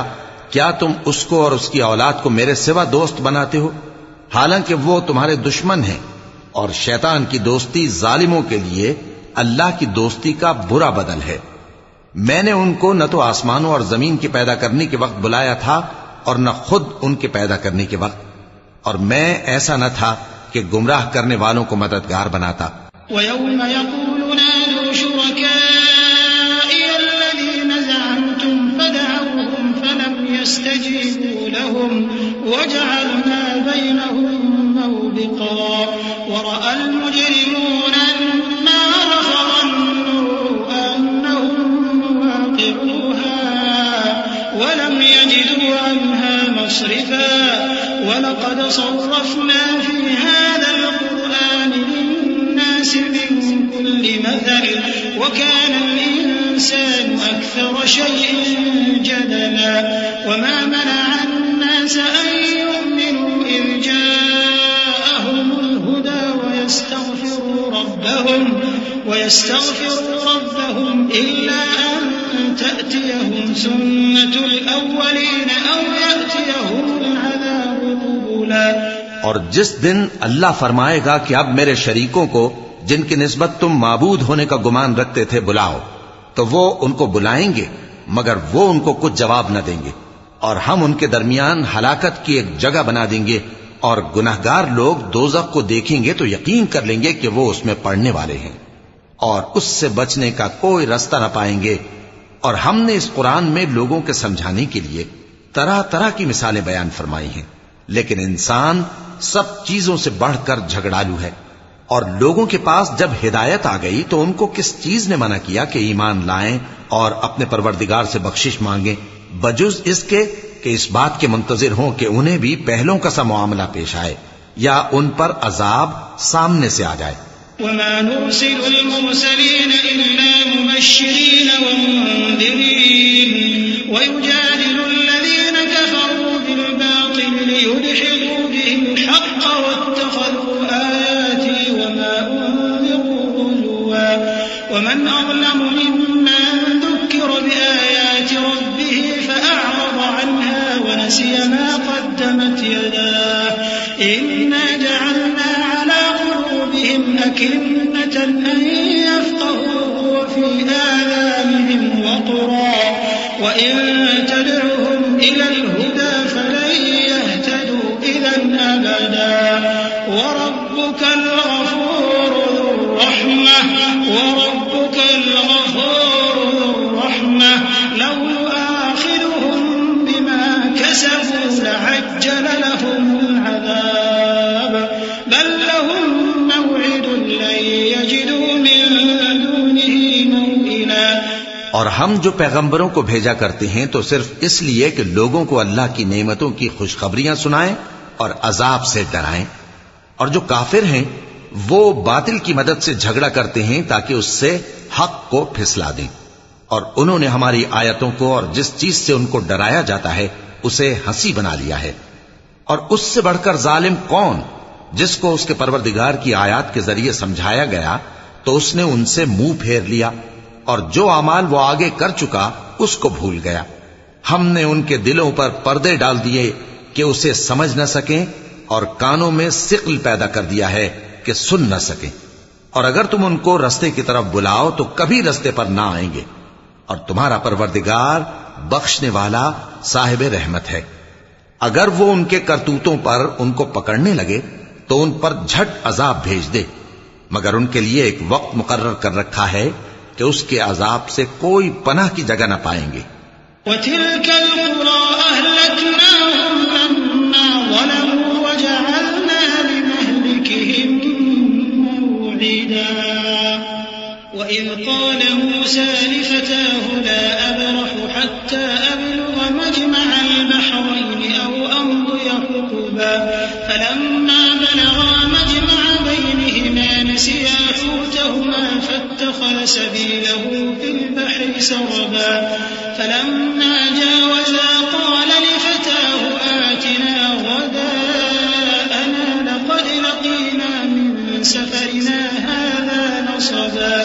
Speaker 2: کیا تم اس کو اور اس کی اولاد کو میرے سوا دوست بناتے ہو، حالانکہ وہ تمہارے دشمن ہیں، اور شیطان کی دوستی ظالموں کے لیے اللہ کی دوستی کا برا بدل ہے. میں نے ان کو نہ تو آسمانوں اور زمین کے پیدا کرنے کے وقت بلایا تھا اور نہ خود ان کے پیدا کرنے کے وقت، اور میں ایسا نہ تھا کہ گمراہ کرنے والوں کو مددگار بناتا۔
Speaker 3: وَيَوْمَ يَقُولُ نَادُوا شُرَكَائِيَ الَّذِينَ زَعَمْتُمْ فَدَعَوْهُمْ فَلَمْ يَسْتَجِيبُوا لَهُمْ وَجَعَلْنَا بَيْنَهُمْ مَوْبِقًا وَرَأَى الْمُجْرِمُونَ النَّارَ فَظَنُّوا أَنَّهُمْ مُوَاقِعُوهَا وَلَمْ يَجِدُوا عَنْهَا مَصْرِفًا وَلَقَدْ صَرَّفْنَا فِي هَذَا الْقُرْآنِ لِلنَّاسِ مِنْ كُلِّ مَثَلٍ وَكَانَ الْإِنسَانُ أَكْثَرَ شَيْءٍ جَدَلًا وَمَا مَنَعَ النَّاسَ أَنْ يُؤْمِنُوا إِذْ جَاءَهُمُ الْهُدَى وَيَسْتَغْفِرُوا رَبَّهُمْ إِلَّا أَنْ تَأْتِيَهُمْ سُنَّةُ الْأَوَّلِينَ أَوْ يَأْتِيَهُمُ الْعَذَابُ قُبُلًا۔
Speaker 2: اور جس دن اللہ فرمائے گا کہ اب میرے شریکوں کو جن کی نسبت تم معبود ہونے کا گمان رکھتے تھے بلاؤ، تو وہ ان کو بلائیں گے مگر وہ ان کو کچھ جواب نہ دیں گے، اور ہم ان کے درمیان ہلاکت کی ایک جگہ بنا دیں گے، اور گناہگار لوگ دوزخ کو دیکھیں گے تو یقین کر لیں گے کہ وہ اس میں پڑنے والے ہیں، اور اس سے بچنے کا کوئی رستہ نہ پائیں گے۔ اور ہم نے اس قرآن میں لوگوں کے سمجھانے کے لیے طرح طرح کی مثالیں بیان فرمائی ہیں، لیکن انسان سب چیزوں سے بڑھ کر جھگڑالو ہے، اور لوگوں کے پاس جب ہدایت آ گئی تو ان کو کس چیز نے منع کیا کہ ایمان لائیں اور اپنے پروردگار سے بخشش مانگیں، بجز اس کے کہ اس بات کے منتظر ہوں کہ انہیں بھی پہلوں کا سا معاملہ پیش آئے یا ان پر عذاب سامنے سے آ جائے۔
Speaker 3: وَمَا نُرْسِلُ الْمُرْسَلِينَ إِلَّا مُبَشِّرِينَ وَمُنذِرِينَ وَيُجَادِلُ الَّذِينَ كَفَرُوا بِالْبَاطِلِ لِيُدْحِضُوا بِهِ الْحَقَّ وَاتَّخَذُوا آيَاتِي وَمَا أُنذِرُوا هُزُوًا وَمَنْ أَظْلَمُ مِمَّنْ ذُكِّرَ بِآيَاتِ رَبِّهِ فَأَعْرَضَ عَنْهَا وَنَسِيَ مَا قَدَّمَتْ يَدَاهُ إِنَّا جَعَلْنَا عَلَى قُلُوبِهِمْ أَكِنَّةً أَن يَفْقَهُوهُ وَفِي آذَانِهِمْ وَقْرًا وَإِن تَدْعُهُمْ إِلَى الْهُدَى فَلَن يَهْتَدُوا إِذًا أَبَدًا وَرَبُّكَ الْغَفُورُ ذُو الرَّحْمَةِ لَوْ يُؤَاخِذُهُم بِمَا كَسَبُوا لَعَجَّلَ لَهُمُ الْعَذَابَ بَل لَّهُم مَّوْعِدٌ لَّن يَجِدُوا مِن دُونِهِ مَوْئِلًا۔
Speaker 2: اور ہم جو پیغمبروں کو بھیجا کرتے ہیں تو صرف اس لیے کہ لوگوں کو اللہ کی نعمتوں کی خوشخبریاں سنائیں اور عذاب سے ڈرائیں، اور جو کافر ہیں وہ باطل کی مدد سے جھگڑا کرتے ہیں تاکہ اس سے حق کو پھسلا دیں، اور انہوں نے ہماری آیتوں کو اور جس چیز سے ان کو ڈرایا جاتا ہے اسے ہنسی بنا لیا ہے۔ اور اس سے بڑھ کر ظالم کون جس کو اس کے پروردگار کی آیات کے ذریعے سمجھایا گیا تو اس نے ان سے منہ پھیر لیا، اور جو اعمال وہ آگے کر چکا اس کو بھول گیا۔ ہم نے ان کے دلوں پر پردے ڈال دیے کہ اسے سمجھ نہ سکیں، اور کانوں میں ثقل پیدا کر دیا ہے کہ سن نہ سکیں، اور اگر تم ان کو رستے کی طرف بلاؤ تو کبھی رستے پر نہ آئیں گے، اور تمہارا پروردگار بخشنے والا صاحب رحمت ہے۔ اگر وہ ان کے کرتوتوں پر ان کو پکڑنے لگے تو ان پر جھٹ عذاب بھیج دے، مگر ان کے لیے ایک وقت مقرر کر رکھا ہے کہ اس کے عذاب سے کوئی پناہ کی جگہ نہ پائیں گے۔
Speaker 3: وَتِلْكَ الْقُرَىٰ أَهْلَكْنَاهُمْ لَمَّا ظَلَمُوا وَجَعَلْنَا لِمَهْلِكِهِم مَّوْعِدًا وَإِذْ قَالَ مُوسَىٰ لِفَتَاهُ لَا أَبْرَحُ حَتَّىٰ أَبْلُغَ مَجْمَعَ الْبَحْرَيْنِ أَوْ أَمْضِيَ حُقُبًا فَلَمَّا بَلَغَا مَجْمَعَ بَيْنِهِمَا نَسِيَا حُوتَهُمَا فَاتَّخَذَ سَبِيلَهُ فِي الْبَحْرِ سَرَبًا فَلَمَّا جَاوَزَا قَالَ لِفَتَاهُ آتِنَا غَدَاءَنَا لَقَدْ لَقِينَا مِن سَفَرِنَا هَٰذَا نَصَبًا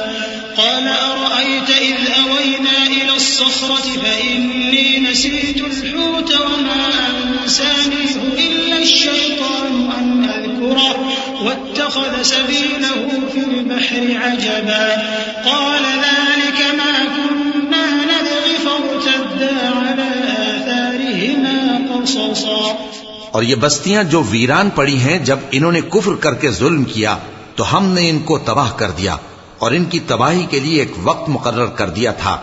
Speaker 3: قَالَ أَرَأَيْتَ إِذْ أَوَيْنَا إِلَى الصَّخْرَةِ فَإِنِّي نَسِيتُ الْحُوتَ وَمَا أَنسَانِيهُ إِلَّا الشَّيْطَانُ أَنْ أَذْكُرَهُ وَاتَّخَذَ سَبِيلَهُ فِي الْبَحْرِ عَجَبًا قَالَ ذَلِكَ مَا كُنَّا خالصا
Speaker 2: اور یہ بستیاں جو ویران پڑی ہیں، جب انہوں نے کفر کر کے ظلم کیا تو ہم نے ان کو تباہ کر دیا اور ان کی تباہی کے لیے ایک وقت مقرر کر دیا تھا۔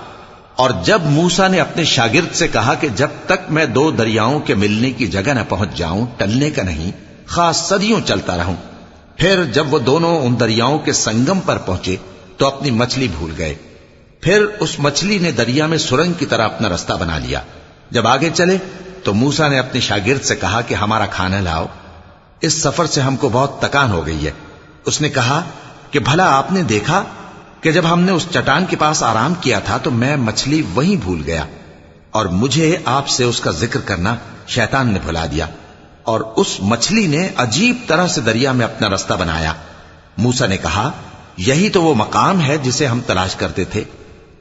Speaker 2: اور جب موسیٰ نے اپنے شاگرد سے کہا کہ جب تک میں دو دریاؤں کے ملنے کی جگہ نہ پہنچ جاؤں ٹلنے کا نہیں، خاص صدیوں چلتا رہوں، پھر جب وہ دونوں ان دریاؤں کے سنگم پر پہنچے تو اپنی مچھلی بھول گئے۔ پھر اس مچھلی نے دریا میں سرنگ کی طرح اپنا رستہ بنا لیا۔ جب آگے چلے تو موسیٰ نے اپنے شاگرد سے کہا کہ ہمارا کھانا لاؤ، اس سفر سے ہم کو بہت تکان ہو گئی ہے۔ اس نے کہا کہ بھلا آپ نے دیکھا کہ جب ہم نے اس چٹان کے پاس آرام کیا تھا تو میں مچھلی وہیں بھول گیا، اور مجھے آپ سے اس کا ذکر کرنا شیطان نے بھلا دیا، اور اس مچھلی نے عجیب طرح سے دریا میں اپنا رستہ بنایا۔ موسیٰ نے کہا یہی تو وہ مقام ہے جسے ہم تلاش کرتے تھے،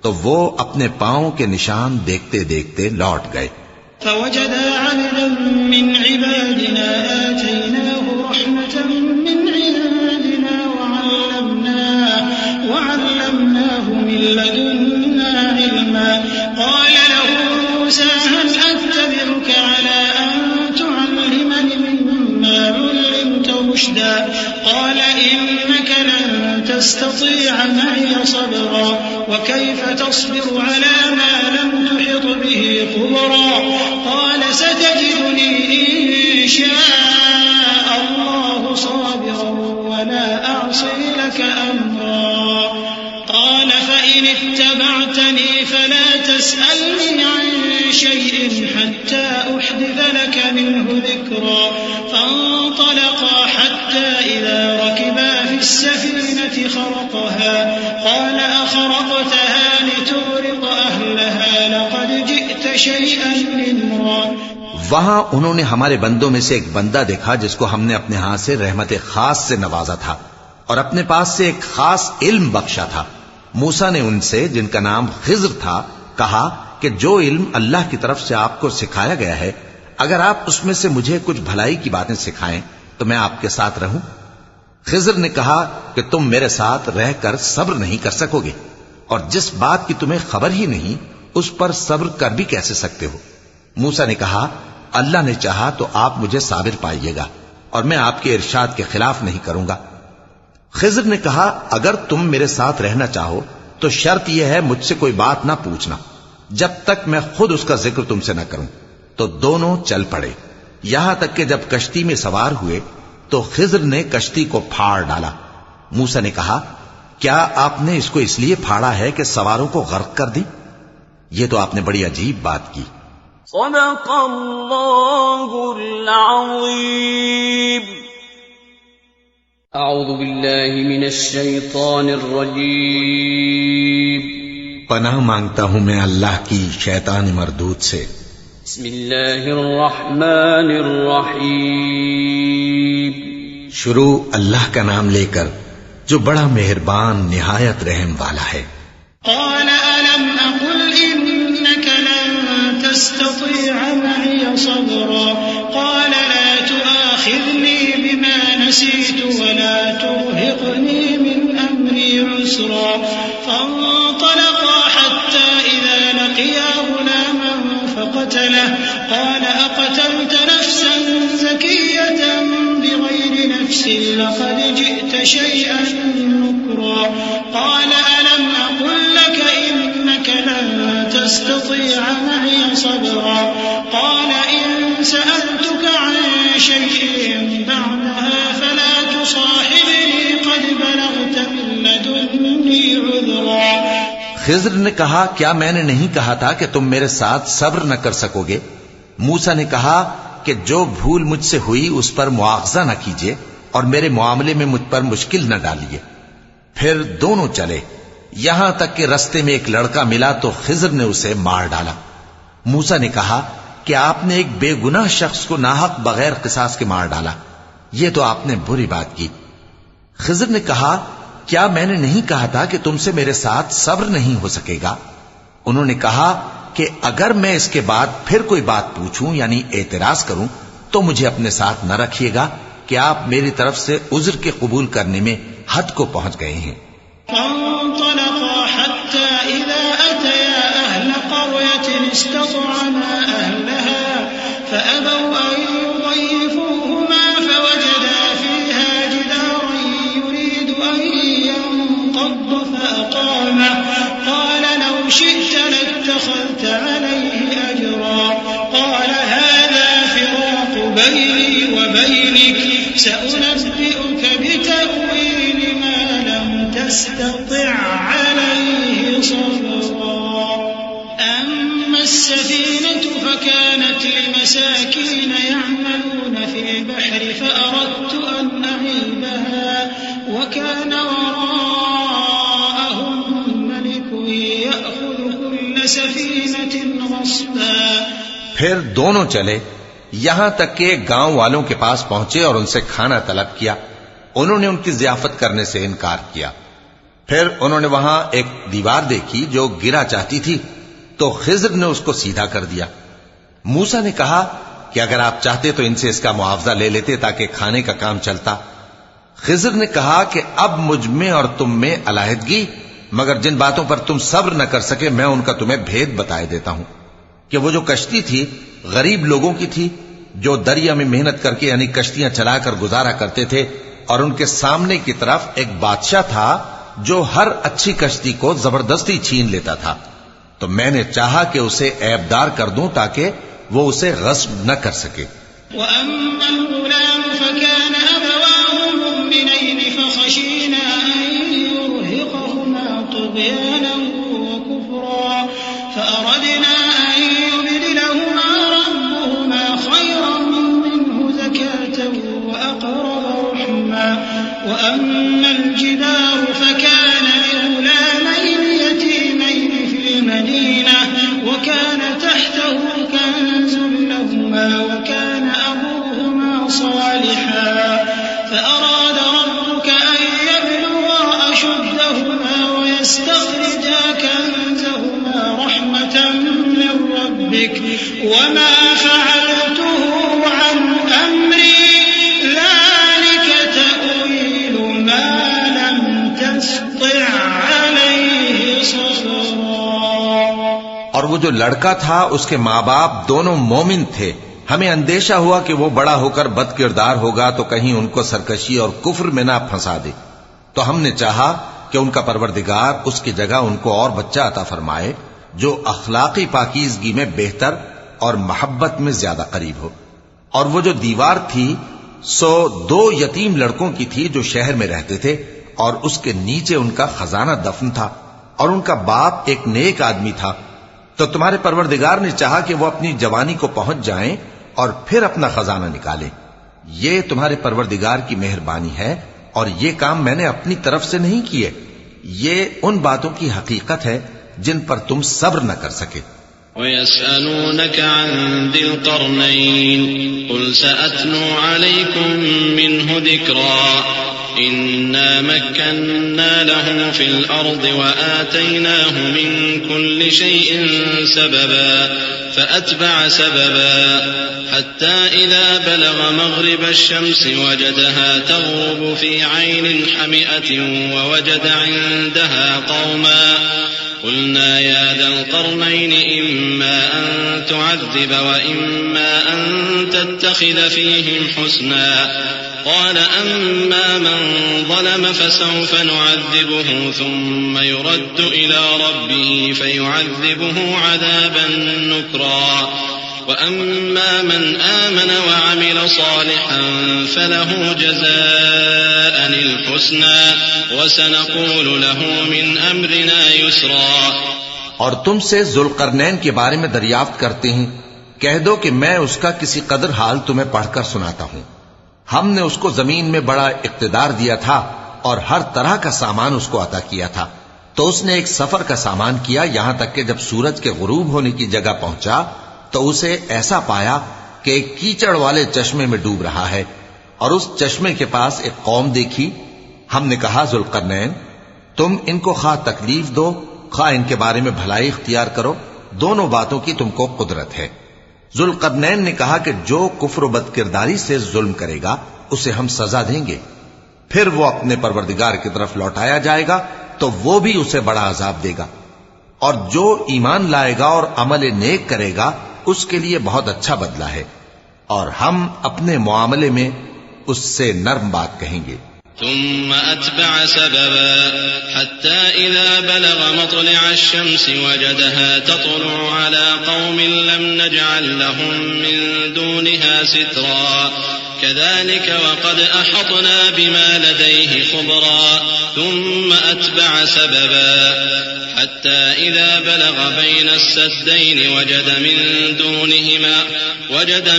Speaker 2: تو وہ اپنے پاؤں کے نشان دیکھتے دیکھتے لوٹ گئے۔
Speaker 3: فوجدا عبدا من عبادنا آتيناه رحمة من عندنا وعلمناه من لدنا علما قال له موسى هل أتبعك على أن تعلمني مما علمت رشدا قال إنك لن تستطيع معي صبرا وكيف تصبر على ما لم تحط به خبرا قال ستجدني إن شاء الله صابرا ولا أعصي لك أمرا قال فإن اتبعتني فلا تسألني عن شيء حتى أحدث لك منه ذكرا فانطلقا حتى إذا ركبا في السفينة خرقها قال أخرقتها لتغرق أهلها لقد جئت شيئا إمرا۔
Speaker 2: وہاں انہوں نے ہمارے بندوں میں سے ایک بندہ دیکھا جس کو ہم نے اپنے ہاں سے رحمت خاص سے نوازا تھا اور اپنے پاس سے ایک خاص علم بخشا تھا۔ موسیٰ نے ان سے جن کا نام خضر تھا کہا کہ جو علم اللہ کی طرف سے آپ کو سکھایا گیا ہے اگر آپ اس میں سے مجھے کچھ بھلائی کی باتیں سکھائیں تو میں آپ کے ساتھ رہوں۔ خضر نے کہا کہ تم میرے ساتھ رہ کر صبر نہیں کر سکو گے، اور جس بات کی تمہیں خبر ہی نہیں اس پر صبر کر بھی کیسے سکتے ہو؟ موسیٰ نے کہا اللہ نے چاہا تو آپ مجھے صابر پائیے گا اور میں آپ کے ارشاد کے خلاف نہیں کروں گا۔ خضر نے کہا اگر تم میرے ساتھ رہنا چاہو تو شرط یہ ہے مجھ سے کوئی بات نہ پوچھنا جب تک میں خود اس کا ذکر تم سے نہ کروں۔ تو دونوں چل پڑے، یہاں تک کہ جب کشتی میں سوار ہوئے تو خضر نے کشتی کو پھاڑ ڈالا۔ موسیٰ نے کہا کیا آپ نے اس کو اس لیے پھاڑا ہے کہ سواروں کو غرق کر دیں؟ یہ تو آپ نے بڑی عجیب بات کی۔
Speaker 1: صدق اللہ العظیم۔ اعوذ باللہ من الشیطان الرجیم۔
Speaker 2: پناہ مانگتا ہوں میں اللہ کی شیطان مردود سے۔
Speaker 1: بسم اللہ الرحمن الرحیم۔
Speaker 2: شروع اللہ کا نام لے کر جو بڑا مہربان نہایت رحم والا ہے۔
Speaker 3: قال ألم أقل إنك لن تستطيع معي صبرا قال لا تؤاخذني بما نسيت ولا ترهقني من أمري عسرا فانطلقا حتى إذا لقيا غلاما فقتله قال أقتلت نفسا زكية بغير نفس لقد جئت شيئا نكرا قال ألم أقل لك إنك لن تستطيع معي صبرا قال إن سألتك عن شيء بعدها فلا تصاحبني قد بلغت من لدني عذرا۔
Speaker 2: خضر نے کہا کیا میں نے نہیں کہا تھا کہ تم میرے ساتھ صبر نہ کر سکو گے؟ موسیٰ نے کہا کہ جو بھول مجھ سے ہوئی اس پر مواخذہ نہ کیجیے اور میرے معاملے میں مجھ پر مشکل نہ ڈالیے۔ پھر دونوں چلے یہاں تک کہ رستے میں ایک لڑکا ملا تو خضر نے اسے مار ڈالا۔ موسیٰ نے کہا کہ آپ نے ایک بے گناہ شخص کو ناحق بغیر قصاص کے مار ڈالا، یہ تو آپ نے بری بات کی۔ خضر نے کہا کیا میں نے نہیں کہا تھا کہ تم سے میرے ساتھ صبر نہیں ہو سکے گا؟ انہوں نے کہا کہ اگر میں اس کے بعد پھر کوئی بات پوچھوں یعنی اعتراض کروں تو مجھے اپنے ساتھ نہ رکھیے گا کہ آپ میری طرف سے عذر کے قبول کرنے میں حد کو پہنچ گئے ہیں۔
Speaker 3: فانطلقا حتى إذا أتيا أهل قرية استطعما أهلها فأبوا أن بيني وبينك سأنبئك بتأويل ما لم تستطع عليه صبرا أما السفينة فكانت لمساكين يعملون في البحر فأردت أن أعيبها وكان وراءهم ملك يأخذ كل سفينة غصبا.
Speaker 2: پھر دونوں چلے یہاں تک کہ گاؤں والوں کے پاس پہنچے اور ان سے کھانا طلب کیا. انہوں نے ان کی ضیافت کرنے سے انکار کیا. پھر انہوں نے وہاں ایک دیوار دیکھی جو گرا چاہتی تھی تو خضر نے اس کو سیدھا کر دیا. موسیٰ نے کہا کہ اگر آپ چاہتے تو ان سے اس کا معاوضہ لے لیتے تاکہ کھانے کا کام چلتا. خضر نے کہا کہ اب مجھ میں اور تم میں علیحدگی، مگر جن باتوں پر تم صبر نہ کر سکے میں ان کا تمہیں بھید بتائے دیتا ہوں کہ وہ جو کشتی تھی غریب لوگوں کی تھی جو دریا میں محنت کر کے یعنی کشتیاں چلا کر گزارا کرتے تھے، اور ان کے سامنے کی طرف ایک بادشاہ تھا جو ہر اچھی کشتی کو زبردستی چھین لیتا تھا. تو میں نے چاہا کہ اسے عیبدار کر دوں تاکہ وہ اسے غصب نہ کر سکے.
Speaker 3: وأما الغلام فكان أبواه مؤمنين فخشينا أن يرهقهما طغيانا وكفرا فأردنا أن يبدلهما ربهما خيرا منه زكاة وأقرب رحما. وأما الجدار فكان لغلامين يتيمين في المدينة وكان تحته كنز لهما وكان أبوهما صالحا فأراد ربك أن يبلغا أشدهما ويستخرجا كنزهما رحمة من ربك وما فعلته عن أمري ذلك تأويل ما لم تستطع عليه صبرا.
Speaker 2: اور وہ جو لڑکا تھا اس کے ماں باپ دونوں مومن تھے. ہمیں اندیشہ ہوا کہ وہ بڑا ہو کر بد کردار ہوگا تو کہیں ان کو سرکشی اور کفر میں نہ پھنسا دے. تو ہم نے چاہا کہ ان کا پروردگار اس کی جگہ ان کو اور بچہ عطا فرمائے جو اخلاقی پاکیزگی میں بہتر اور محبت میں زیادہ قریب ہو. اور وہ جو دیوار تھی سو 2 یتیم لڑکوں کی تھی جو شہر میں رہتے تھے اور اس کے نیچے ان کا خزانہ دفن تھا اور ان کا باپ ایک نیک آدمی تھا. تو تمہارے پروردگار نے چاہا کہ وہ اپنی جوانی کو پہنچ جائیں اور پھر اپنا خزانہ نکالیں. یہ تمہارے پروردگار کی مہربانی ہے اور یہ کام میں نے اپنی طرف سے نہیں کیے. یہ ان باتوں کی حقیقت ہے جن پر تم صبر نہ کر سکے.
Speaker 4: وَيَسْأَلُونَكَ عَنْ ذِي الْقَرْنَيْنِ قُلْ سَأَتْلُو عَلَيْكُمْ مِنْهُ ذِكْرًا إِنَّا مَكَّنَّا لَهُ فِي الْأَرْضِ وَآتَيْنَاهُ مِنْ كُلِّ شَيْءٍ سَبَبًا فَأَتْبَعَ سَبَبًا حَتَّى إِذَا بَلَغَ مَغْرِبَ الشَّمْسِ وَجَدَهَا تَغْرُبُ فِي عَيْنٍ حَمِئَةٍ وَوَجَدَ عِنْدَهَا قَوْمًا قلنا يا ذا القرنين إما أن تعذب وإما أن تتخذ فيهم حسنا قال أما من ظلم فسوف نعذبه ثم يرد إلى ربه فيعذبه عذابا نكرا وأما من آمن وعمل صالحا فله جزاء الحسنى وسنقول له من أمرنا يسرا.
Speaker 2: اور تم سے ذوالقرنین کے بارے میں دریافت کرتے ہیں. کہہ دو کہ میں اس کا کسی قدر حال تمہیں پڑھ کر سناتا ہوں. ہم نے اس کو زمین میں بڑا اقتدار دیا تھا اور ہر طرح کا سامان اس کو عطا کیا تھا. تو اس نے ایک سفر کا سامان کیا یہاں تک کہ جب سورج کے غروب ہونے کی جگہ پہنچا تو اسے ایسا پایا کہ ایک کیچڑ والے چشمے میں ڈوب رہا ہے اور اس چشمے کے پاس ایک قوم دیکھی. ہم نے کہا ذوالقرنین تم ان کو خواہ تکلیف دو خواہ ان کے بارے میں بھلائی اختیار کرو، دونوں باتوں کی تم کو قدرت ہے. ذوالقرنین نے کہا کہ جو کفر و بد کرداری سے ظلم کرے گا اسے ہم سزا دیں گے، پھر وہ اپنے پروردگار کی طرف لوٹایا جائے گا تو وہ بھی اسے بڑا عذاب دے گا، اور جو ایمان لائے گا اور عمل نیک کرے گا اس کے لیے بہت اچھا بدلہ ہے، اور ہم اپنے معاملے میں اس سے نرم بات کہیں گے.
Speaker 4: ثم أتبع سببا حتى إذا بلغ مطلع الشمس وجدها تطلع على قوم لم نجعل لهم من دونها سترا كذلك وقد أحطنا بما لديه خبرا ثم أتبع سببا حتى إذا بلغ بين السدين وجد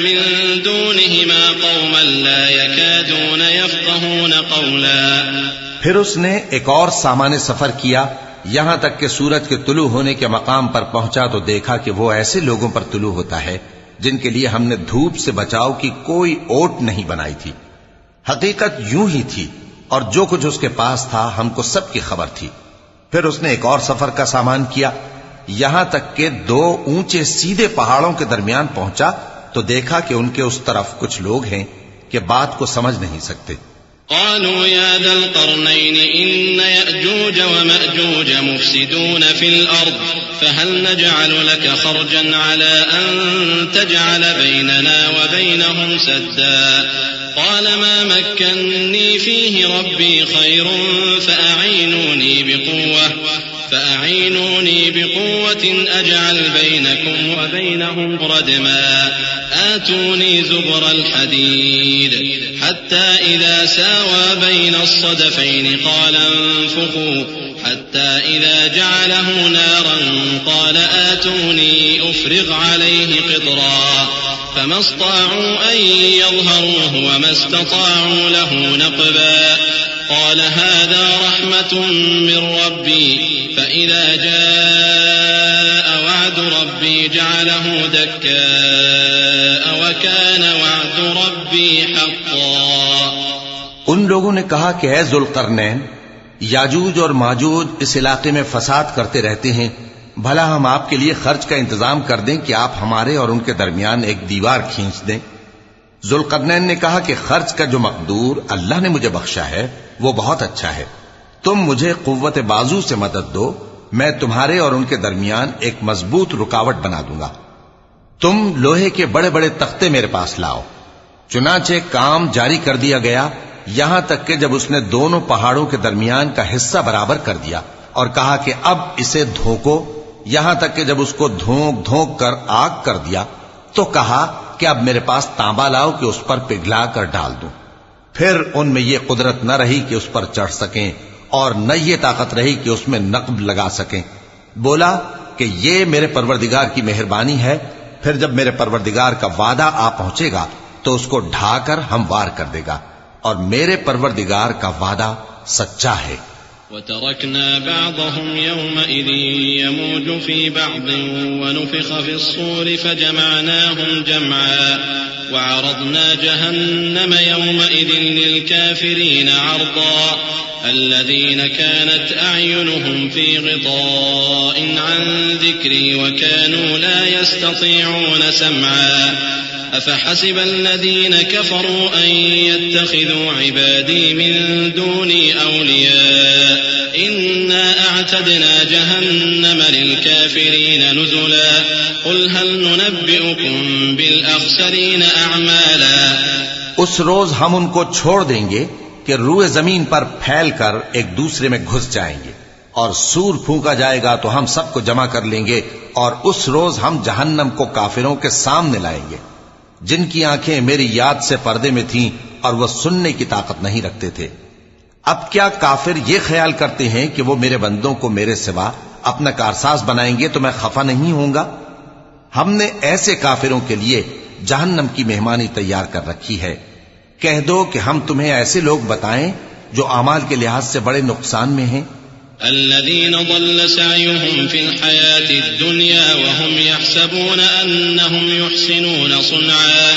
Speaker 4: من دونهما قوما لا يكادون يفقهون قولا.
Speaker 2: پھر اس نے ایک اور سامان سفر کیا یہاں تک کہ سورج کے طلوع ہونے کے مقام پر پہنچا تو دیکھا کہ وہ ایسے لوگوں پر طلوع ہوتا ہے جن کے لیے ہم نے دھوپ سے بچاؤ کی کوئی اوٹ نہیں بنائی تھی. حقیقت یوں ہی تھی اور جو کچھ اس کے پاس تھا ہم کو سب کی خبر تھی. پھر اس نے ایک اور سفر کا سامان کیا یہاں تک کہ 2 اونچے سیدھے پہاڑوں کے درمیان پہنچا تو دیکھا کہ ان کے اس طرف کچھ لوگ ہیں کہ بات کو سمجھ نہیں سکتے.
Speaker 4: قالوا يا ذا القرنين إن يأجوج ومأجوج مفسدون في الأرض فهل نجعل لك خرجا على أن تجعل بيننا وبينهم سدا قال ما مكنني فيه ربي خير فأعينوني بقوة أجعل بينكم وبينهم ردما آتوني زبر الحديد حتى إذا ساوى بين الصدفين قال انفخوا حتى إذا جعله نارا قال آتوني أفرغ عليه قطرا فما استطاعوا أن يظهروه وما استطاعوا له نقبا قال هذا رحمة من ربي فإذا جاء وعد ربي جعله دكاء وكان وعد ربي حقا.
Speaker 2: ان لوگوں نے کہا کہ اے ذوالقرنین یاجوج اور ماجوج اس علاقے میں فساد کرتے رہتے ہیں بھلا ہم آپ کے لیے خرچ کا انتظام کر دیں کہ آپ ہمارے اور ان کے درمیان ایک دیوار کھینچ دیں. ذوالقرنین نے کہا کہ خرچ کا جو مقدور اللہ نے مجھے بخشا ہے وہ بہت اچھا ہے. تم مجھے قوت بازو سے مدد دو میں تمہارے اور ان کے درمیان ایک مضبوط رکاوٹ بنا دوں گا. تم لوہے کے بڑے بڑے تختے میرے پاس لاؤ. چنانچہ کام جاری کر دیا گیا یہاں تک کہ جب اس نے دونوں پہاڑوں کے درمیان کا حصہ برابر کر دیا اور کہا کہ اب اسے دھوکو یہاں تک کہ جب اس کو دھونک دھونک کر آگ کر دیا تو کہا کہ اب میرے پاس تانبا لاؤ کہ اس پر پگھلا کر ڈال دوں. پھر ان میں یہ قدرت نہ رہی کہ اس پر چڑھ سکیں اور نہ یہ طاقت رہی کہ اس میں نقب لگا سکیں. بولا کہ یہ میرے پروردگار کی مہربانی ہے. پھر جب میرے پروردگار کا وعدہ آ پہنچے گا تو اس کو ڈھا کر ہموار کر دے گا اور میرے پروردگار کا وعدہ سچا ہے.
Speaker 4: وتركنا بعضهم يومئذ يموج في بعض ونفخ في الصور فجمعناهم جمعا وعرضنا جهنم يومئذ للكافرين عرضا الذين كانت أعينهم في غطاء عن ذكري وكانوا لا يستطيعون سمعا أفحسب الذين كفروا أن يتخذوا عبادي من دوني أولياء إنا أعتدنا جهنم للكافرين نزلا قل هل ننبئكم بالأخسرين أعمالا.
Speaker 2: اس روز ہم ان کو چھوڑ دیں گے کہ روئے زمین پر پھیل کر ایک دوسرے میں گھس جائیں گے اور سور پھونکا جائے گا تو ہم سب کو جمع کر لیں گے اور اس روز ہم جہنم کو کافروں کے سامنے لائیں گے جن کی آنکھیں میری یاد سے پردے میں تھیں اور وہ سننے کی طاقت نہیں رکھتے تھے. اب کیا کافر یہ خیال کرتے ہیں کہ وہ میرے بندوں کو میرے سوا اپنا کارساز بنائیں گے تو میں خفا نہیں ہوں گا؟ ہم نے ایسے کافروں کے لیے جہنم کی مہمانی تیار کر رکھی ہے. کہہ دو کہ ہم تمہیں ایسے لوگ بتائیں جو اعمال کے لحاظ سے بڑے نقصان میں ہیں.
Speaker 4: الذين ضل سعيهم في الحياة الدنيا وهم يحسبون أنهم يحسنون صنعا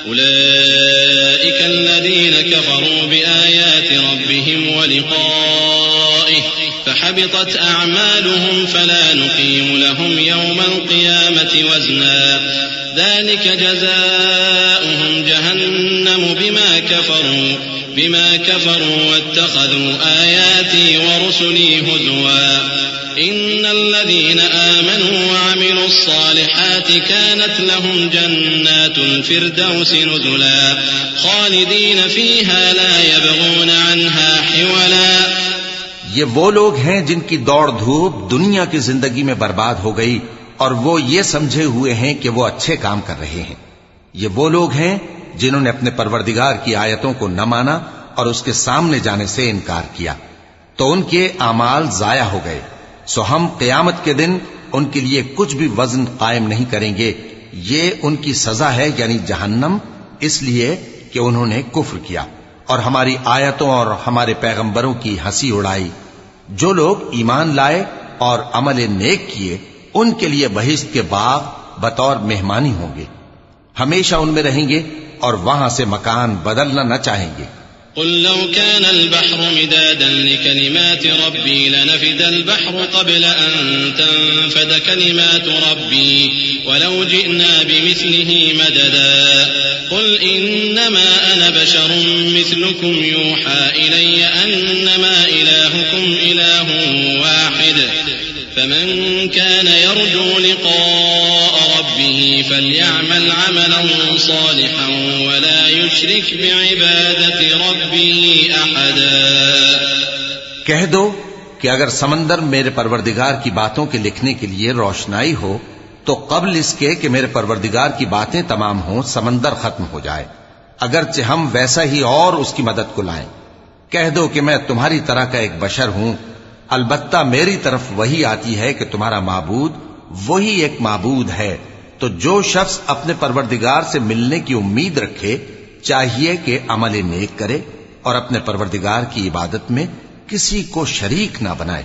Speaker 4: أولئك الذين كفروا بآيات ربهم ولقائه فحبطت أعمالهم فلا نقيم لهم يوم القيامة وزنا ذلك جزاؤهم جهنم بما كفروا واتخذوا آياتي ورسلي هزوا إن الذين آمنوا وعملوا الصالحات كانت لهم جنات الفردوس نزلا خالدين فيها لا يبغون عنها حولا.
Speaker 2: یہ وہ لوگ ہیں جن کی دوڑ دھوپ دنیا کی زندگی میں برباد ہو گئی اور وہ یہ سمجھے ہوئے ہیں کہ وہ اچھے کام کر رہے ہیں. یہ وہ لوگ ہیں جنہوں نے اپنے پروردگار کی آیتوں کو نہ مانا اور اس کے سامنے جانے سے انکار کیا تو ان کے اعمال ضائع ہو گئے. سو ہم قیامت کے دن ان کے لیے کچھ بھی وزن قائم نہیں کریں گے. یہ ان کی سزا ہے یعنی جہنم، اس لیے کہ انہوں نے کفر کیا اور ہماری آیتوں اور ہمارے پیغمبروں کی ہنسی اڑائی. جو لوگ ایمان لائے اور عمل نیک کیے ان کے لیے بہشت کے باغ بطور مہمانی ہوں گے، ہمیشہ ان میں رہیں گے اور وہاں سے مکان بدلنا نہ چاہیں گے.
Speaker 4: قل لو كان البحر مدادا لكلمات ربي لنفد البحر قبل أن تنفد كلمات ربي ولو جئنا بمثله مددا. قل إنما أنا بشر مثلكم يوحى إلي أنما إلهكم إله واحد فمن كان يرجو لقاء ربه فليعمل عملا صالحا ولا يشرك بعبادة ربه أحدا.
Speaker 2: کہہ دو کہ اگر سمندر میرے پروردگار کی باتوں کے لکھنے کے لیے روشنائی ہو تو قبل اس کے کہ میرے پروردگار کی باتیں تمام ہوں سمندر ختم ہو جائے، اگرچہ ہم ویسا ہی اور اس کی مدد کو لائیں. کہہ دو کہ میں تمہاری طرح کا ایک بشر ہوں، البتہ میری طرف وہی آتی ہے کہ تمہارا معبود وہی ایک معبود ہے. تو جو شخص اپنے پروردگار سے ملنے کی امید رکھے چاہیے کہ عمل نیک کرے اور اپنے پروردگار کی عبادت میں کسی کو شریک نہ بنائے.